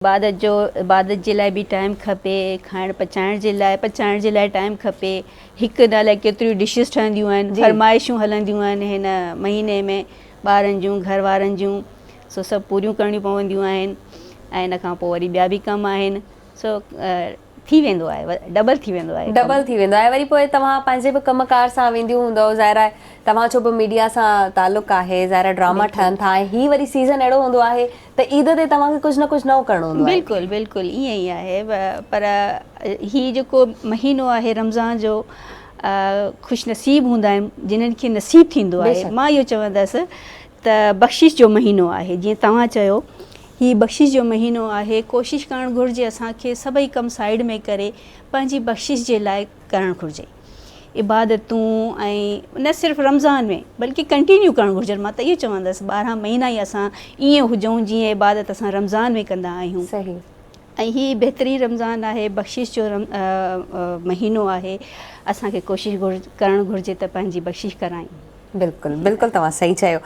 इबादत जे लाइ बि टाइम खपे, खाइण पचाइण जे लाइ टाइम खपे। हिकु न लाइ केतिरियूं डिशिस ठहंदियूं आहिनि, फरमाइशूं हलंदियूं आहिनि हिन महीने में, ॿारनि जूं घर वारनि जूं, सो सभु पूरियूं करणियूं पवंदियूं आहिनि। ऐं इन खां पोइ वरी ॿिया बि कम आहिनि, सो थी वेंदो आहे, डबल थी वेंदो आहे। वरी पोइ तव्हां पंहिंजे बि कमकार सां वेंदियूं हूंदव, ज़ाहिर आहे तव्हां जो बि मीडिया सां तालुक़ आहे, ज़ाहिर ड्रामा ठहनि था ऐं हीअ वरी सीज़न अहिड़ो हूंदो आहे त ईद ते तव्हांखे कुझु न कुझु नओं करिणो हूंदो आहे। बिल्कुलु बिल्कुलु ईअं ई आहे, पर हीअ जेको महीनो आहे रमज़ान जो, ख़ुशनसीब हूंदा आहिनि जिन्हनि खे नसीब थींदो आहे। मां इहो चवंदसि त बख़्शिश जो महीनो आहे, जीअं तव्हां चयो हीअ बख़्शिश जो महीनो आहे। कोशिशि करणु घुरिजे असांखे सभई कम साइड में करे पंहिंजी बख़्शिश जे लाइ करणु घुरिजे। इबादतूं ऐं न सिर्फ़ु रमज़ान में बल्कि कंटिन्यू करणु घुरिजे। मां त इहो चवंदसि 12 महीना ई असां ईअं हुजूं जीअं इबादत असां रमज़ान में कंदा आहियूं। सही। ऐं हीअ बहितरीनु रमज़ान आहे, बख़्शिश जो महीनो आहे। असांखे कोशिशि करणु घुरिजे त पंहिंजी बख़्शिश करायूं। बिल्कुलु बिल्कुलु, तव्हां सही चयो।